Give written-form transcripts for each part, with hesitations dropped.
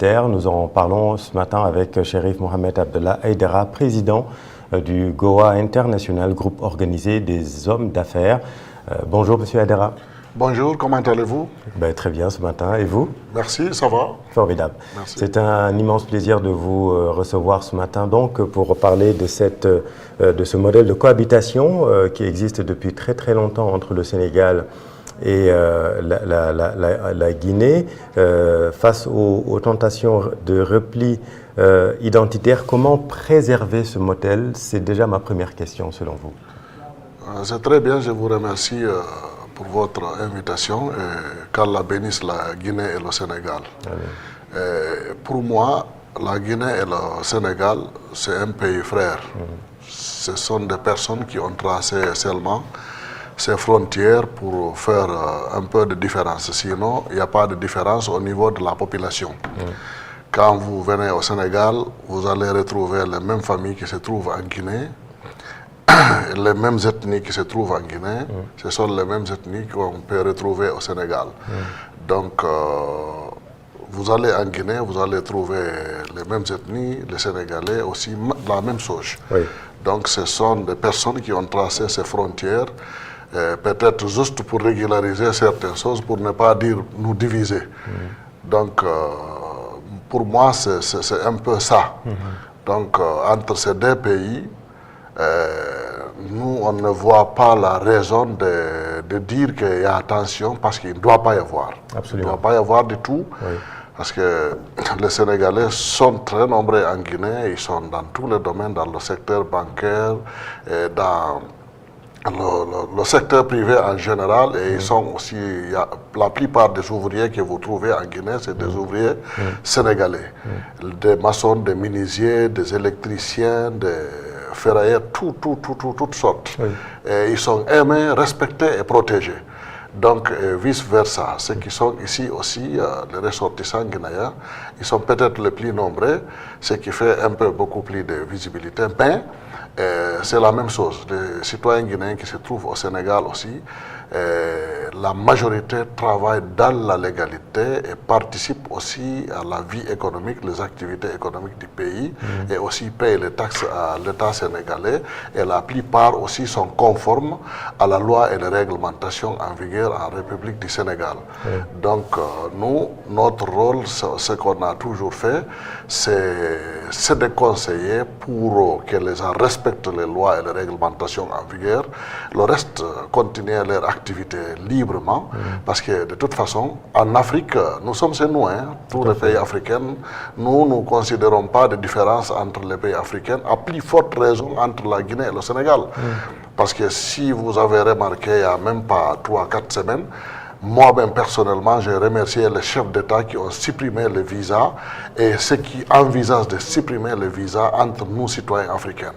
Nous en parlons ce matin avec Cherif Mohamed Abdallah Aïdara, président du Goa International, groupe organisé des hommes d'affaires. Bonjour Monsieur Aïdara. Bonjour, comment allez-vous? Très bien ce matin, et vous? Merci, ça va. Formidable. C'est un immense plaisir de vous recevoir ce matin donc pour parler de ce modèle de cohabitation qui existe depuis très très longtemps entre le Sénégal et la Guinée, face aux tentations de repli identitaire. Comment préserver ce modèle? C'est déjà ma première question selon vous. C'est très bien, je vous remercie pour votre invitation et qu'Allah bénisse la Guinée et le Sénégal. Pour moi, la Guinée et le Sénégal, c'est un pays frère. Ce sont des personnes qui ont tracé seulement ces frontières pour faire un peu de différence. Sinon, il n'y a pas de différence au niveau de la population. Quand vous venez au Sénégal, vous allez retrouver les mêmes familles qui se trouvent en Guinée, les mêmes ethnies qui se trouvent en Guinée, ce sont les mêmes ethnies qu'on peut retrouver au Sénégal. Donc, vous allez en Guinée, vous allez trouver les mêmes ethnies, les Sénégalais aussi, la même chose. Donc, ce sont des personnes qui ont tracé ces frontières, peut-être juste pour régulariser certaines choses, pour ne pas dire nous diviser. Donc, pour moi, c'est un peu ça. Donc, entre ces deux pays, nous, on ne voit pas la raison de dire qu'il y a tension, parce qu'il ne doit pas y avoir. Absolument. Il ne doit pas y avoir du tout, parce que les Sénégalais sont très nombreux en Guinée, ils sont dans tous les domaines, dans le secteur bancaire, et dans le secteur privé en général, et ils sont aussi, la plupart des ouvriers que vous trouvez en Guinée, c'est des ouvriers sénégalais. Des maçons, des menuisiers, des électriciens, des ferrailleurs, toutes sortes. Et ils sont aimés, respectés et protégés. Donc, vice-versa, ceux qui sont ici aussi, les ressortissants guinéens, ils sont peut-être les plus nombreux, ce qui fait un peu beaucoup plus de visibilité. Mais c'est la même chose. Les citoyens guinéens qui se trouvent au Sénégal aussi, la majorité travaille dans la légalité et participe aussi à la vie économique, les activités économiques du pays, et aussi payent les taxes à l'État sénégalais. Et la plupart aussi sont conformes à la loi et les réglementations en vigueur en République du Sénégal. Donc nous, notre rôle, ce qu'on a toujours fait, c'est de conseiller pour que les gens respectent les lois et les réglementations en vigueur. Le reste, continuer leur activité librement, parce que de toute façon, en Afrique, nous sommes chez nous, tous les pays africains, nous ne considérons pas de différence entre les pays africains, à plus forte raison entre la Guinée et le Sénégal. Parce que si vous avez remarqué, il n'y a même pas 3 à 4 semaines, moi-même personnellement, j'ai remercié les chefs d'État qui ont supprimé les visas et ceux qui envisagent de supprimer les visas entre nous, citoyens africains.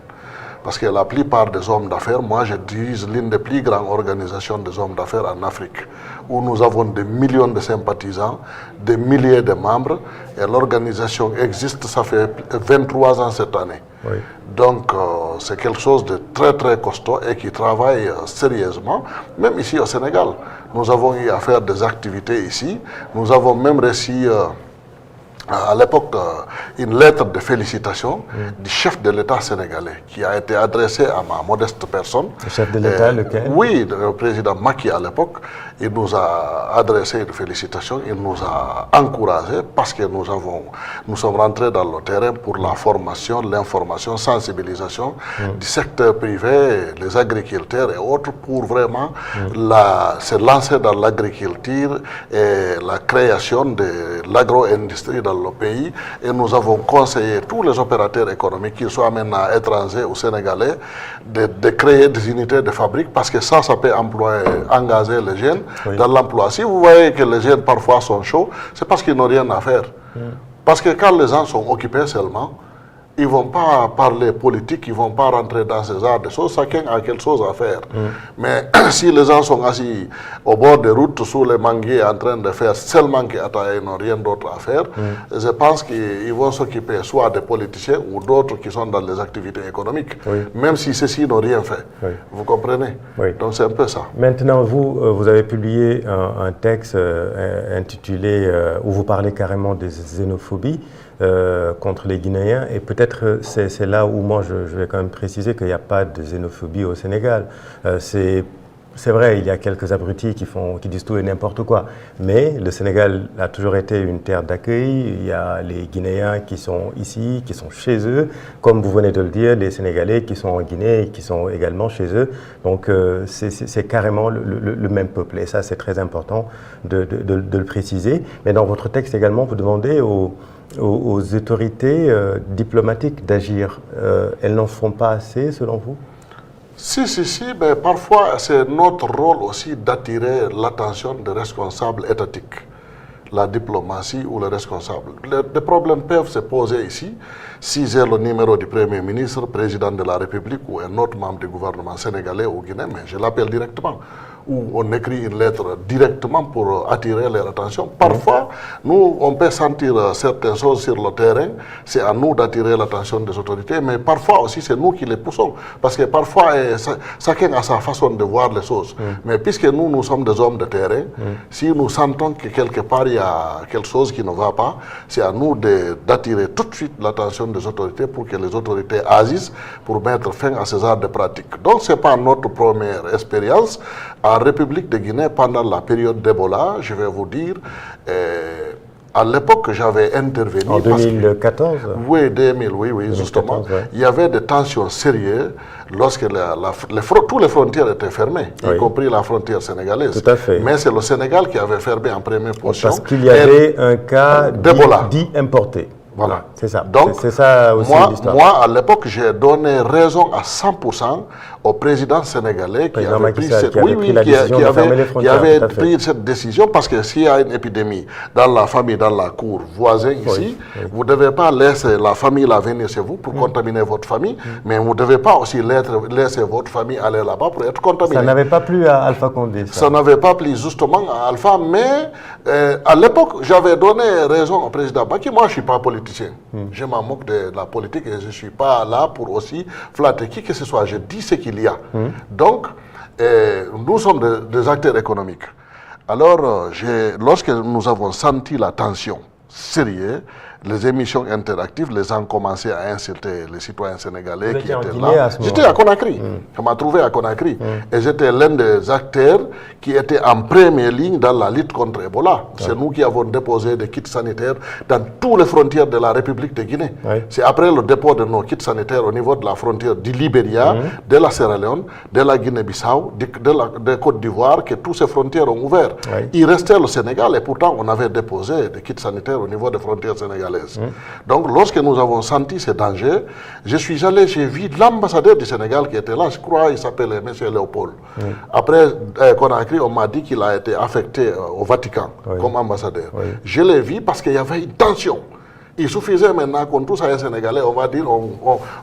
Parce que la plupart des hommes d'affaires, moi je dirige l'une des plus grandes organisations des hommes d'affaires en Afrique, où nous avons des millions de sympathisants, des milliers de membres, et l'organisation existe, ça fait 23 ans cette année. Donc c'est quelque chose de très très costaud et qui travaille sérieusement, même ici au Sénégal. Nous avons eu à faire des activités ici, nous avons même reçu à l'époque une lettre de félicitations du chef de l'État sénégalais qui a été adressée à ma modeste personne. Le chef de l'État, lequel? Oui, le président Macky à l'époque. Il nous a adressé une félicitation, il nous a encouragés parce que nous sommes rentrés dans le terrain pour la formation, l'information, sensibilisation du secteur privé, les agriculteurs et autres pour vraiment se lancer dans l'agriculture et la création de l'agro-industrie dans le pays. Et nous avons conseillé tous les opérateurs économiques, qu'ils soient maintenant étrangers ou sénégalais, de créer des unités de fabrique parce que ça peut engager les jeunes dans l'emploi. Si vous voyez que les jeunes parfois sont chauds, c'est parce qu'ils n'ont rien à faire. Parce que quand les gens sont occupés seulement, ils ne vont pas parler politique, ils ne vont pas rentrer dans ces arts de choses, chacun a quelque chose à faire. Mais si les gens sont assis au bord des routes, sous les manguiers, en train de faire seulement qu'ils n'ont rien d'autre à faire, je pense qu'ils vont s'occuper soit des politiciens ou d'autres qui sont dans les activités économiques, même si ceux-ci n'ont rien fait. Vous comprenez? Donc c'est un peu ça. Maintenant, vous avez publié un texte intitulé, où vous parlez carrément des xénophobies contre les Guinéens, et peut-être c'est là où moi je vais quand même préciser qu'il n'y a pas de xénophobie au Sénégal. C'est vrai, il y a quelques abrutis qui disent tout et n'importe quoi, mais le Sénégal a toujours été une terre d'accueil. Il y a les Guinéens qui sont ici, qui sont chez eux, comme vous venez de le dire, les Sénégalais qui sont en Guinée et qui sont également chez eux. Donc c'est carrément le même peuple, et ça c'est très important de le préciser. Mais dans votre texte également, vous demandez aux autorités diplomatiques d'agir. Elles n'en font pas assez selon vous? Si, mais parfois c'est notre rôle aussi d'attirer l'attention des responsables étatiques, la diplomatie ou les responsables. Les problèmes peuvent se poser ici si j'ai le numéro du Premier ministre, président de la République ou un autre membre du gouvernement sénégalais ou guinéen, mais je l'appelle directement. Ou on écrit une lettre directement pour attirer leur attention. Parfois, nous, on peut sentir certaines choses sur le terrain, c'est à nous d'attirer l'attention des autorités, mais parfois aussi c'est nous qui les poussons, parce que parfois chacun a sa façon de voir les choses. Mais puisque nous sommes des hommes de terrain, si nous sentons que quelque part il y a quelque chose qui ne va pas, c'est à nous d'attirer tout de suite l'attention des autorités pour que les autorités agissent pour mettre fin à ces genres de pratiques. Donc ce n'est pas notre première expérience. En République de Guinée, pendant la période d'Ebola, je vais vous dire, à l'époque, j'avais intervenu. En 2014? Oui, 2000, oui, justement. 2014, ouais. Il y avait des tensions sérieuses lorsque toutes les frontières étaient fermées, y compris la frontière sénégalaise. Tout à fait. Mais c'est le Sénégal qui avait fermé en première position. Parce qu'il y avait un cas dit importé. Voilà. C'est ça. Donc, c'est ça aussi l'histoire. Moi, à l'époque, j'ai donné raison à 100% au président sénégalais qui avait pris cette décision, parce que s'il y a une épidémie dans la famille, dans la cour voisine ici, vous ne devez pas laisser la famille venir chez vous pour contaminer votre famille, mais vous ne devez pas aussi laisser votre famille aller là-bas pour être contaminée. Ça n'avait pas plu à Alpha Condé, ça n'avait pas plu justement à Alpha, mais à l'époque, j'avais donné raison au président Baki. Moi, je ne suis pas politicien. Je m'en moque de la politique et je ne suis pas là pour aussi flatter qui que ce soit. Je dis ce qu'il y a. Donc, nous sommes des acteurs économiques. Alors, lorsque nous avons senti la tension sérieuse, les émissions interactives, les gens commençaient à insulter les citoyens sénégalais qui étaient là. J'étais à Conakry, je m'ai trouvé à Conakry. Et j'étais l'un des acteurs qui était en première ligne dans la lutte contre Ebola. C'est nous qui avons déposé des kits sanitaires dans toutes les frontières de la République de Guinée. C'est après le dépôt de nos kits sanitaires au niveau de la frontière du Libéria, de la Sierra Leone, de la Guinée-Bissau, de Côte d'Ivoire, que toutes ces frontières ont ouvert. Il restait le Sénégal et pourtant on avait déposé des kits sanitaires au niveau des frontières sénégalaises. Donc, lorsque nous avons senti ces dangers, je suis allé, j'ai vu l'ambassadeur du Sénégal qui était là, je crois, il s'appelait M. Léopold. Après Conakry, on m'a dit qu'il a été affecté au Vatican comme ambassadeur. Je l'ai vu parce qu'il y avait une tension. Il suffisait maintenant qu'on tous un Sénégalais, on va dire,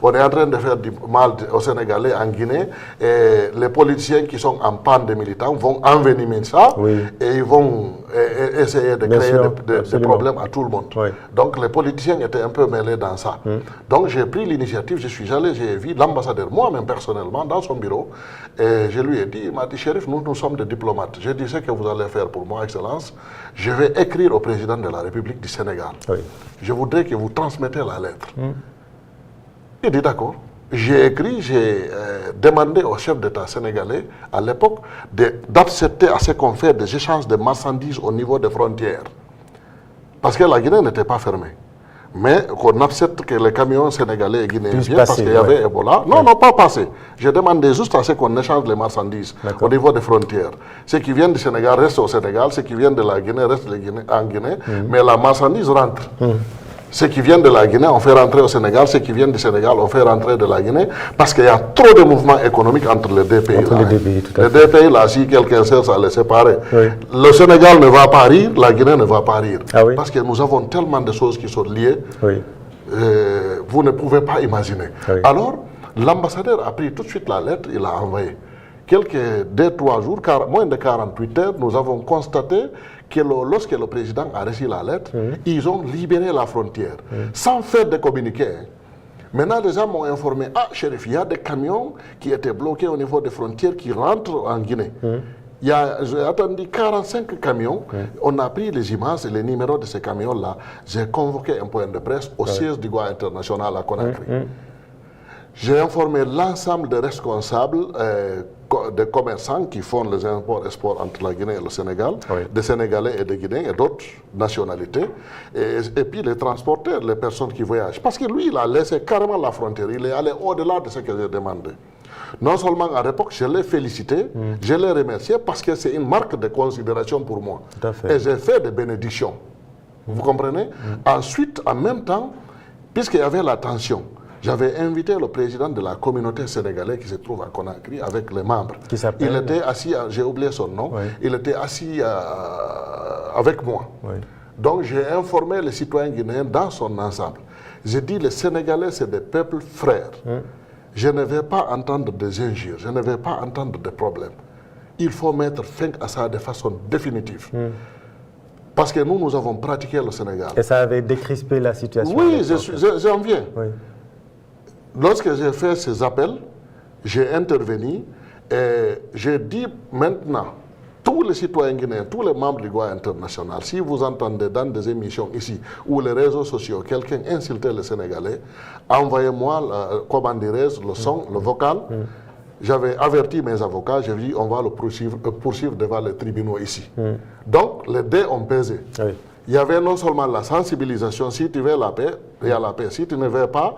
on est en train de faire du mal aux Sénégalais en Guinée, et les politiciens qui sont en panne de militants vont envenimer ça, et ils vont essayer de créer des problèmes à tout le monde. Donc les politiciens étaient un peu mêlés dans ça. Donc j'ai pris l'initiative, je suis allé, j'ai vu l'ambassadeur, moi-même personnellement, dans son bureau, et je lui ai dit, il m'a dit, Chérif, nous sommes des diplomates. J'ai dit, ce que vous allez faire pour moi, Excellence, je vais écrire au président de la République du Sénégal. Je voudrais que vous transmettez la lettre. Il dit d'accord. J'ai écrit, j'ai demandé au chef d'État sénégalais à l'époque d'accepter à ce qu'on fait des échanges de marchandises au niveau des frontières. Parce que la Guinée n'était pas fermée. Mais qu'on accepte que les camions sénégalais et guinéens viennent parce qu'il y avait Ebola. Non, pas passer. J'ai demandé juste à ce qu'on échange les marchandises au niveau des frontières. Ceux qui viennent du Sénégal restent au Sénégal, ceux qui viennent de la Guinée restent en Guinée, mais la marchandise rentre. Ceux qui viennent de la Guinée, on fait rentrer au Sénégal. Ceux qui viennent du Sénégal, on fait rentrer de la Guinée. Parce qu'il y a trop de mouvements économiques entre les deux pays. Les deux pays, là, si quelqu'un cherche à les séparer, le Sénégal ne va pas rire, la Guinée ne va pas rire. Parce que nous avons tellement de choses qui sont liées. vous ne pouvez pas imaginer. Oui. Alors, l'ambassadeur a pris tout de suite la lettre, il l'a envoyée. Dès 3 jours, moins de 48 heures, nous avons constaté que lorsque le président a reçu la lettre, ils ont libéré la frontière, sans faire de communiqué. Maintenant, les gens m'ont informé, Chérif, il y a des camions qui étaient bloqués au niveau des frontières qui rentrent en Guinée. J'ai attendu 45 camions, on a pris les images et les numéros de ces camions-là. J'ai convoqué un point de presse au siège du Goa International à Conakry. J'ai informé l'ensemble des responsables, des commerçants qui font les imports et exports entre la Guinée et le Sénégal, des Sénégalais et des Guinéens et d'autres nationalités, et puis les transporteurs, les personnes qui voyagent. Parce que lui, il a laissé carrément la frontière, il est allé au-delà de ce que j'ai demandé. Non seulement à l'époque, je l'ai félicité, je l'ai remercié parce que c'est une marque de considération pour moi. Et j'ai fait des bénédictions. Vous comprenez? Ensuite, en même temps, puisqu'il y avait la tension, j'avais invité le président de la communauté sénégalaise qui se trouve à Conakry avec les membres. Il était assis, j'ai oublié son nom, il était assis avec moi. Donc j'ai informé les citoyens guinéens dans son ensemble. J'ai dit les Sénégalais, c'est des peuples frères. Je ne vais pas entendre des injures, je ne vais pas entendre des problèmes. Il faut mettre fin à ça de façon définitive. Parce que nous avons pratiqué le Sénégal. Et ça avait décrispé la situation? Oui, j'en viens. Lorsque j'ai fait ces appels, j'ai intervenu et j'ai dit maintenant, tous les citoyens guinéens, tous les membres du Goa International, si vous entendez dans des émissions ici ou les réseaux sociaux, quelqu'un insulter les Sénégalais, envoyez-moi, comment dirais-je, le son, le vocal. J'avais averti mes avocats, j'ai dit on va le poursuivre devant les tribunaux ici. Donc les dés ont pesé. Il y avait non seulement la sensibilisation, si tu veux la paix, il y a la paix. Si tu ne veux pas,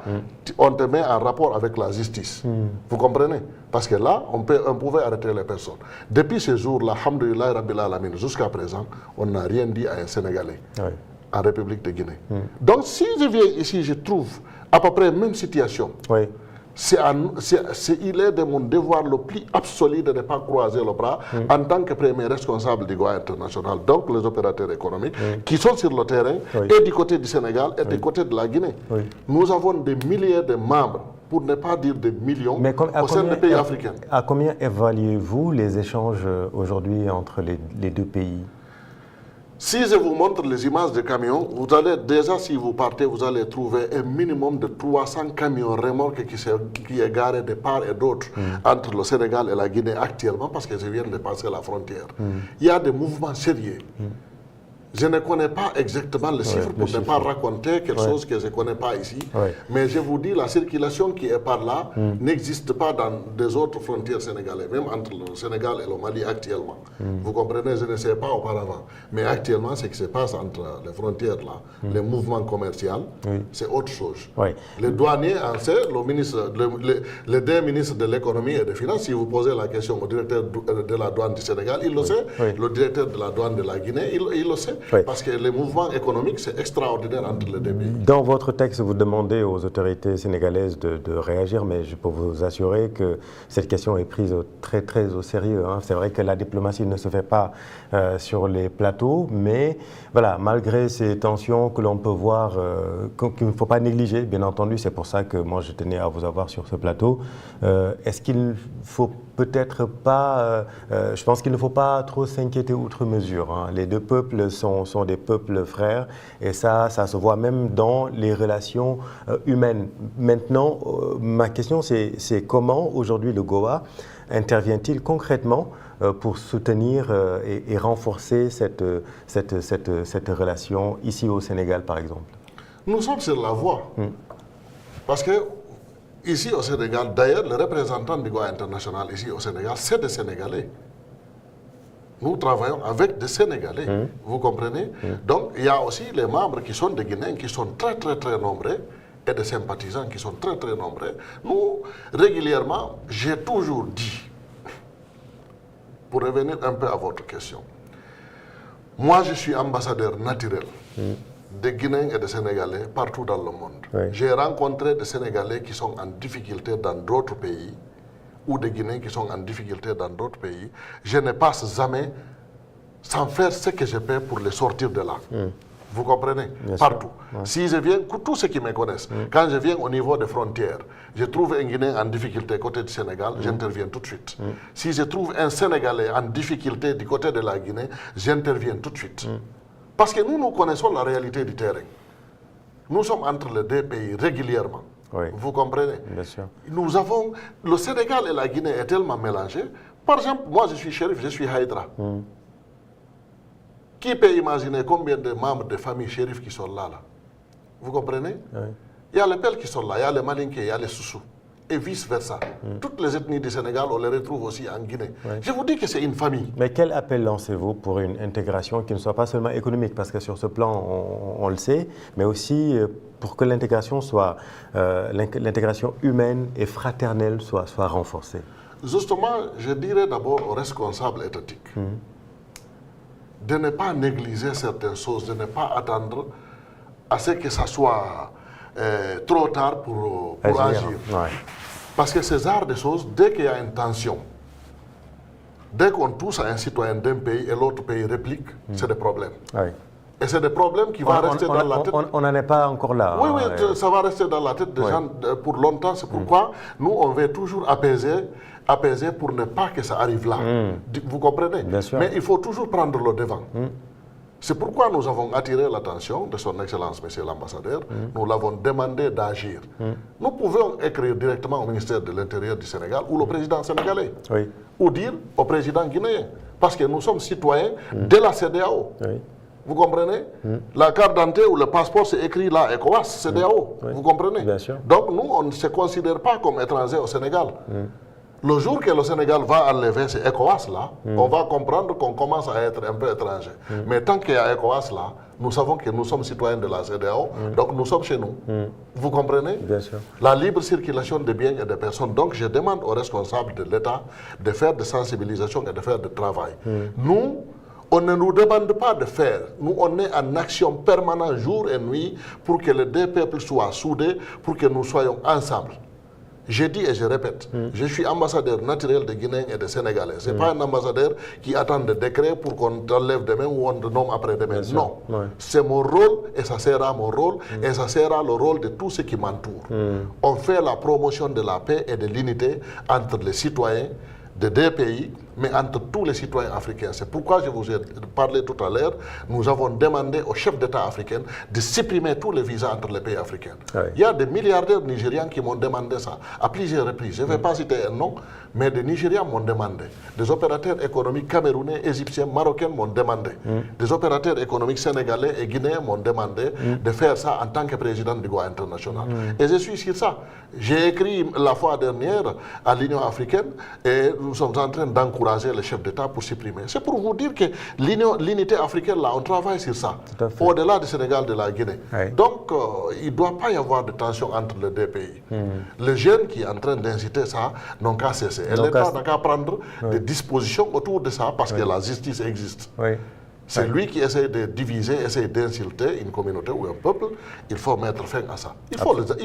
on te met en rapport avec la justice. Vous comprenez? Parce que là, on pouvait arrêter les personnes. Depuis ce jour-là, alhamdoulilah rabbil alamin, jusqu'à présent, on n'a rien dit à un Sénégalais en République de Guinée. Donc si je viens ici, je trouve à peu près la même situation. Il est de mon devoir le plus absolu de ne pas croiser le bras en tant que premier responsable du Goa International, donc les opérateurs économiques qui sont sur le terrain et du côté du Sénégal et du côté de la Guinée. Nous avons des milliers de membres, pour ne pas dire des millions, au sein des pays africains. À combien évaluez-vous les échanges aujourd'hui entre les deux pays? Si je vous montre les images de camions, vous allez déjà, si vous partez, vous allez trouver un minimum de 300 camions remorques qui est garé de part et d'autre entre le Sénégal et la Guinée actuellement parce que je viens de passer la frontière. Il y a des mouvements sérieux. Je ne connais pas exactement les chiffres pour ne pas raconter quelque chose que je ne connais pas ici. Mais je vous dis, la circulation qui est par là n'existe pas dans des autres frontières sénégalaises, même entre le Sénégal et le Mali actuellement. Vous comprenez, je ne sais pas auparavant. Mais actuellement, ce qui se passe entre les frontières là, les mouvements commerciaux, c'est autre chose. Les douaniers, les deux ministres de l'économie et des finances, si vous posez la question au directeur de la douane du Sénégal, il le sait. Le directeur de la douane de la Guinée, il le sait. Parce que les mouvements économiques, c'est extraordinaire entre les deux pays. Dans votre texte, vous demandez aux autorités sénégalaises de réagir, mais je peux vous assurer que cette question est prise très, très au sérieux. C'est vrai que la diplomatie ne se fait pas sur les plateaux, mais voilà, malgré ces tensions que l'on peut voir, qu'il ne faut pas négliger, bien entendu, c'est pour ça que moi je tenais à vous avoir sur ce plateau. Est-ce qu'il ne faut peut-être pas, je pense qu'il ne faut pas trop s'inquiéter outre mesure. Les deux peuples sont des peuples frères et ça se voit même dans les relations humaines. Maintenant, ma question c'est comment aujourd'hui le Goa intervient-il concrètement pour soutenir et renforcer cette relation ici au Sénégal par exemple? Nous sommes sur la voie. Parce que ici au Sénégal, d'ailleurs, le représentant du Goa International ici au Sénégal, c'est des Sénégalais. Nous travaillons avec des Sénégalais, vous comprenez? Donc, il y a aussi les membres qui sont des Guinéens, qui sont très, très, très nombreux, et des sympathisants qui sont très, très nombreux. Nous, régulièrement, j'ai toujours dit, pour revenir un peu à votre question, moi, je suis ambassadeur naturel des Guinéens et des Sénégalais partout dans le monde. J'ai rencontré des Sénégalais qui sont en difficulté dans d'autres pays, ou des Guinéens qui sont en difficulté dans d'autres pays. Je ne passe jamais sans faire ce que je peux pour les sortir de là. Vous comprenez? Bien Partout. sûr. Ouais. Si je viens, tous ceux qui me connaissent, quand je viens au niveau des frontières, je trouve un Guinéen en difficulté côté du Sénégal, j'interviens tout de suite. Si je trouve un Sénégalais en difficulté du côté de la Guinée, j'interviens tout de suite. Parce que nous connaissons la réalité du terrain. Nous sommes entre les deux pays régulièrement. Oui. Vous comprenez? Bien sûr. Nous avons... Le Sénégal et la Guinée est tellement mélangés. Par exemple, moi je suis shérif, je suis Haïdra. Qui peut imaginer combien de membres de famille shérif qui sont là? Vous comprenez? Oui. Il y a les Pels qui sont là, il y a les Malinké, il y a les Soussous. Et vice-versa. Toutes les ethnies du Sénégal, on les retrouve aussi en Guinée. Oui. Je vous dis que c'est une famille. Mais quel appel lancez-vous pour une intégration qui ne soit pas seulement économique? Parce que sur ce plan, on le sait, mais aussi pour que l'intégration soit, l'intégration humaine et fraternelle soit renforcée. Justement, je dirais d'abord aux responsables étatiques de ne pas négliger certaines choses, de ne pas attendre à ce que ça soit trop tard pour agir. Ouais. Parce que ces genres de choses, dès qu'il y a une tension, dès qu'on touche à un citoyen d'un pays et l'autre pays réplique, c'est des problèmes. Ouais. Et c'est des problèmes qui vont rester dans la tête. On n'en est pas encore là. Oui, oui, ça va rester dans la tête des gens pour longtemps. C'est pourquoi nous, on veut toujours apaiser pour ne pas que ça arrive là. Vous comprenez? Bien sûr. Mais il faut toujours prendre le devant. C'est pourquoi nous avons attiré l'attention de son Excellence, Monsieur l'Ambassadeur. Nous l'avons demandé d'agir. Nous pouvons écrire directement au ministère de l'Intérieur du Sénégal ou au président sénégalais. Oui. Ou dire au président guinéen. Parce que nous sommes citoyens de la CEDEAO. Oui. Vous comprenez? La carte d'identité ou le passeport, c'est écrit là, ECOWAS, CEDEAO. Vous comprenez? Bien sûr. Donc nous, on ne se considère pas comme étrangers au Sénégal. Le jour que le Sénégal va enlever ces ECOWAS là, on va comprendre qu'on commence à être un peu étranger. Mais tant qu'il y a ECOWAS là, nous savons que nous sommes citoyens de la CEDEAO, donc nous sommes chez nous. Vous comprenez? Bien sûr. La libre circulation des biens et des personnes. Donc je demande aux responsables de l'État de faire des sensibilisations et de faire du travail. Nous, on ne nous demande pas de faire. Nous, on est en action permanente jour et nuit pour que les deux peuples soient soudés, pour que nous soyons ensemble. Je dis et je répète, je suis ambassadeur naturel de Guinéens et de Sénégalais. Ce n'est pas un ambassadeur qui attend des décrets pour qu'on t'enlève demain ou on te nomme après-demain. Non. Ouais. C'est mon rôle et ça sera mon rôle et ça sera le rôle de tous ceux qui m'entourent. On fait la promotion de la paix et de l'unité entre les citoyens de deux pays, mais entre tous les citoyens africains. C'est pourquoi je vous ai parlé tout à l'heure, nous avons demandé aux chefs d'État africains de supprimer tous les visas entre les pays africains. Oui. Il y a des milliardaires nigérians qui m'ont demandé ça à plusieurs reprises. Je ne vais pas citer un nom, mais des Nigérians m'ont demandé. Des opérateurs économiques camerounais, égyptiens, marocains m'ont demandé. Des opérateurs économiques sénégalais et guinéens m'ont demandé de faire ça en tant que président du GOA international. Et je suis sur ça. J'ai écrit la fois dernière à l'Union africaine et nous sommes en train d'encourager les chefs d'État pour supprimer. C'est pour vous dire que l'unité africaine, là, on travaille sur ça, au-delà du Sénégal, de la Guinée. Oui. Donc, il ne doit pas y avoir de tension entre les deux pays. Les jeunes qui sont en train d'inciter ça n'ont qu'à cesser. Et l'État n'a qu'à prendre des dispositions autour de ça parce que la justice existe. Oui. C'est lui qui essaie de diviser, essaie d'insulter une communauté ou un peuple. Il faut mettre fin à ça. Il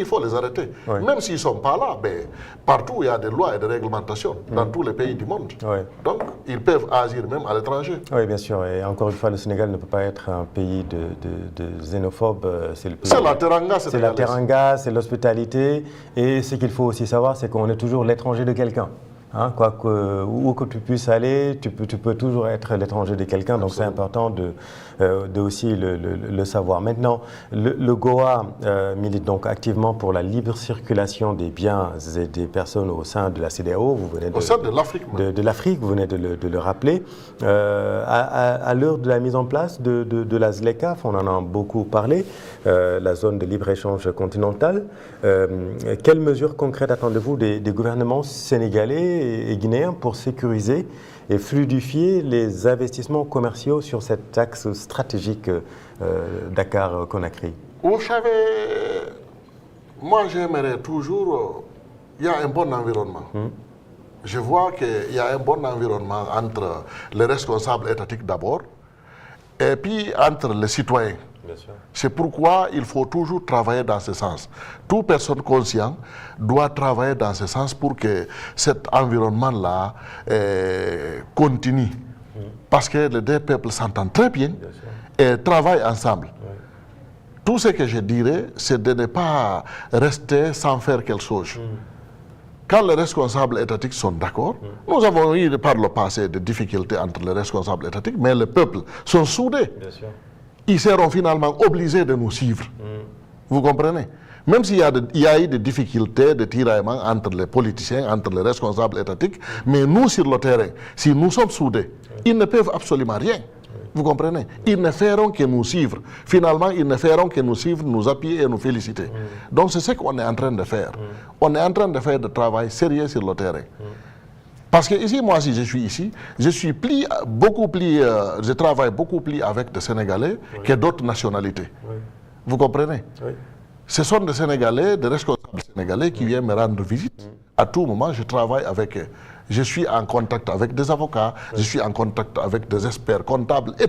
faut les arrêter. Oui. Même s'ils ne sont pas là, mais partout il y a des lois et des réglementations dans tous les pays du monde. Oui. Donc, ils peuvent agir même à l'étranger. Oui, bien sûr. Et encore une fois, le Sénégal ne peut pas être un pays de xénophobes. C'est la teranga, c'est la teranga, c'est l'hospitalité. Et ce qu'il faut aussi savoir, c'est qu'on est toujours l'étranger de quelqu'un. Hein, où que tu puisses aller, tu peux toujours être l'étranger de quelqu'un, donc c'est important de aussi le savoir. Maintenant, le GOA milite donc activement pour la libre circulation des biens et des personnes au sein de la CEDEAO. Vous venez au sein de l'Afrique. De l'Afrique, vous venez de le rappeler. À l'heure de la mise en place de la ZLECAf, on en a beaucoup parlé, la zone de libre-échange continentale. Quelles mesures concrètes attendez-vous des gouvernements sénégalais et guinéens pour sécuriser et fluidifier les investissements commerciaux sur cet axe stratégique Dakar-Conakry? Vous savez, moi j'aimerais toujours, il y a un bon environnement. Je vois qu'il y a un bon environnement entre les responsables étatiques d'abord et puis entre les citoyens. C'est pourquoi il faut toujours travailler dans ce sens. Toute personne consciente doit travailler dans ce sens pour que cet environnement-là continue. Parce que les deux peuples s'entendent très bien et travaillent ensemble. tout ce que je dirais, c'est de ne pas rester sans faire quelque chose. Quand les responsables étatiques sont d'accord, nous avons eu par le passé des difficultés entre les responsables étatiques, mais le peuple sont soudés. Bien sûr. Ils seront finalement obligés de nous suivre. Vous comprenez? Même s'il y a eu des difficultés de tiraillement entre les politiciens, entre les responsables étatiques, mais nous sur le terrain, si nous sommes soudés, ils ne peuvent absolument rien. Vous comprenez? Ils ne feront que nous suivre. Finalement, ils ne feront que nous suivre, nous appuyer et nous féliciter. Donc c'est ce qu'on est en train de faire. On est en train de faire du travail sérieux sur le terrain. Parce que ici, moi, si je suis ici, je travaille beaucoup plus avec des Sénégalais que d'autres nationalités. Vous comprenez? Ce sont des Sénégalais, des responsables sénégalais qui viennent me rendre visite. À tout moment, je travaille avec eux. Je suis en contact avec des avocats, je suis en contact avec des experts comptables et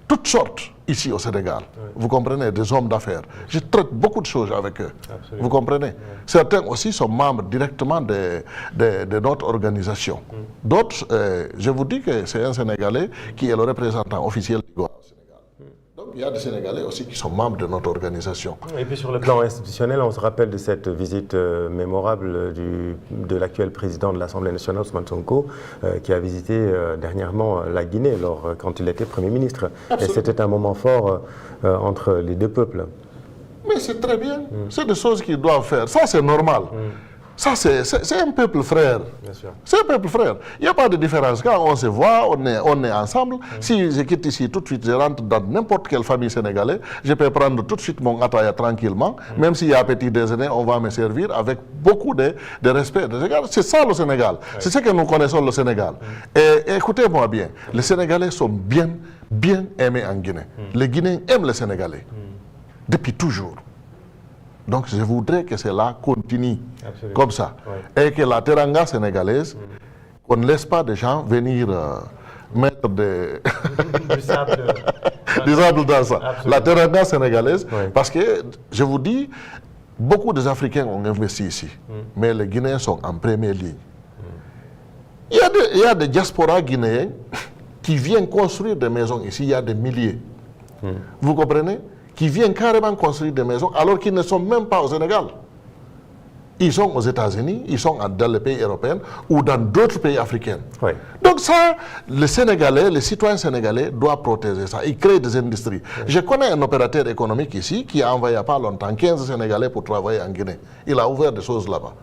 toutes sortes ici au Sénégal. Vous comprenez, des hommes d'affaires. Je traite beaucoup de choses avec eux. Absolument. Vous comprenez? Certains aussi sont membres directement de notre organisation. D'autres, je vous dis que c'est un Sénégalais qui est le représentant officiel du Goa au Sénégal. Donc il y a des Sénégalais aussi qui sont membres de notre organisation. Et puis sur le plan institutionnel, on se rappelle de cette visite mémorable de l'actuel président de l'Assemblée nationale, Ousmane Sonko, qui a visité dernièrement la Guinée quand il était Premier ministre. Absolument. Et c'était un moment fort entre les deux peuples. Mais c'est très bien, c'est des choses qu'ils doivent faire. Ça c'est normal. Ça, c'est un peuple frère. C'est un peuple frère. Il n'y a pas de différence. Quand on se voit, on est ensemble. Si je quitte ici tout de suite, je rentre dans n'importe quelle famille sénégalaise, je peux prendre tout de suite mon ataya tranquillement. Même s'il y a un petit déjeuner, on va me servir avec beaucoup de respect. C'est ça le Sénégal. C'est ce que nous connaissons le Sénégal. Et écoutez-moi bien, les Sénégalais sont bien aimés en Guinée. Les Guinéens aiment les Sénégalais. Depuis toujours. Donc je voudrais que cela continue. Absolument. Comme ça. Et que la teranga sénégalaise, qu'on ne laisse pas des gens venir mettre du sable dans ça. Absolument. La teranga sénégalaise, parce que je vous dis, beaucoup des Africains ont investi ici, mais les Guinéens sont en première ligne. Il y a des diasporas guinéens qui viennent construire des maisons ici, il y a des milliers. Vous comprenez? Qui viennent carrément construire des maisons alors qu'ils ne sont même pas au Sénégal. Ils sont aux États-Unis, ils sont dans les pays européens ou dans d'autres pays africains. Donc ça, les Sénégalais, les citoyens sénégalais doivent protéger ça. Ils créent des industries. Je connais un opérateur économique ici qui a envoyé il n'y a pas longtemps 15 Sénégalais pour travailler en Guinée. Il a ouvert des choses là-bas.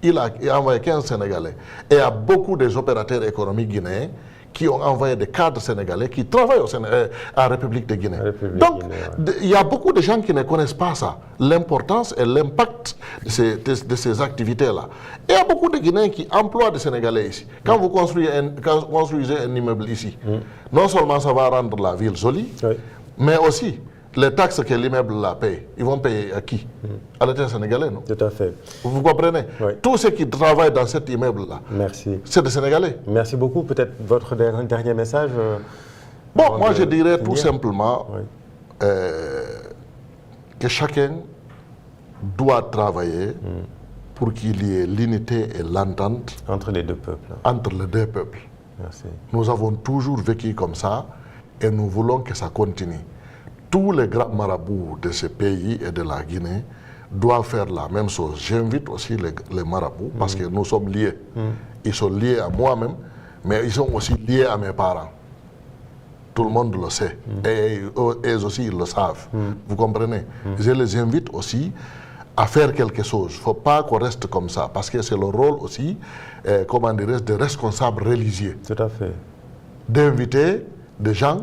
Il a envoyé 15 Sénégalais. Et il y a beaucoup des opérateurs économiques guinéens qui ont envoyé des cadres sénégalais qui travaillent en République de Guinée. Donc, il y a beaucoup de gens qui ne connaissent pas ça, l'importance et l'impact de ces activités-là. Et il y a beaucoup de Guinéens qui emploient des Sénégalais ici. Quand vous construisez un immeuble ici, non seulement ça va rendre la ville jolie, mais aussi les taxes que l'immeuble là paye, ils vont payer à qui? À l'État sénégalais, non? Tout à fait. Vous comprenez? Tous ceux qui travaillent dans cet immeuble-là, c'est des Sénégalais. Merci beaucoup. Peut-être votre dernier message Bon, moi je dirais tout simplement que chacun doit travailler pour qu'il y ait l'unité et l'entente entre les deux peuples. Entre les deux peuples. Merci. Nous avons toujours vécu comme ça et nous voulons que ça continue. Tous les grands marabouts de ce pays et de la Guinée doivent faire la même chose. J'invite aussi les marabouts parce que nous sommes liés. Ils sont liés à moi-même, mais ils sont aussi liés à mes parents. Tout le monde le sait. Et eux aussi, ils le savent. Vous comprenez? Je les invite aussi à faire quelque chose. Il ne faut pas qu'on reste comme ça parce que c'est le rôle aussi, comment dirais-je, des responsables religieux. Tout à fait. D'inviter des gens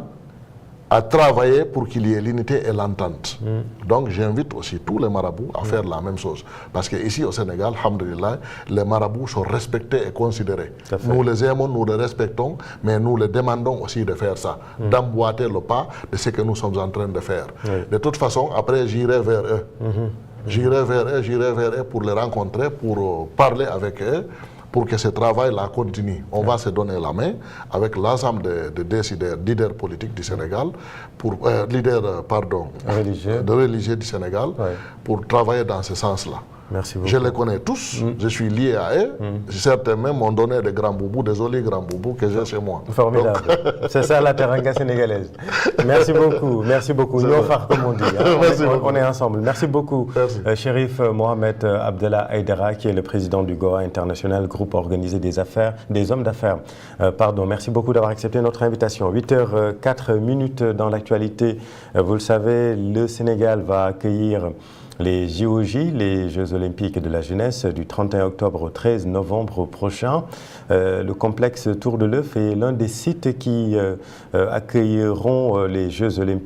à travailler pour qu'il y ait l'unité et l'entente. Donc j'invite aussi tous les marabouts à faire la même chose. Parce qu'ici au Sénégal, alhamdoulilah, les marabouts sont respectés et considérés. Nous les aimons, nous les respectons, mais nous les demandons aussi de faire ça, d'emboîter le pas de ce que nous sommes en train de faire. De toute façon, après j'irai vers eux. J'irai vers eux pour les rencontrer, pour parler avec eux, pour que ce travail-là continue. On va se donner la main avec l'ensemble des décideurs, leaders politiques du Sénégal, religieux du Sénégal, pour travailler dans ce sens-là. Merci beaucoup. Je les connais tous, je suis lié à eux. Certains même m'ont donné des grands boubous, des jolis grands boubous que j'ai chez moi. Formidable. C'est ça la teranga sénégalaise. Merci beaucoup. Merci beaucoup. Nous, comme on dit. On est ensemble. Merci beaucoup, Chérif Mohamed Abdallah Aïdara, qui est le président du Goa International, groupe organisé des hommes d'affaires. Merci beaucoup d'avoir accepté notre invitation. 8h04 dans l'actualité. Vous le savez, le Sénégal va accueillir les JOJ, les Jeux Olympiques de la Jeunesse, du 31 octobre au 13 novembre prochain. Le complexe Tour de l'Œuf est l'un des sites qui accueilleront les Jeux Olympiques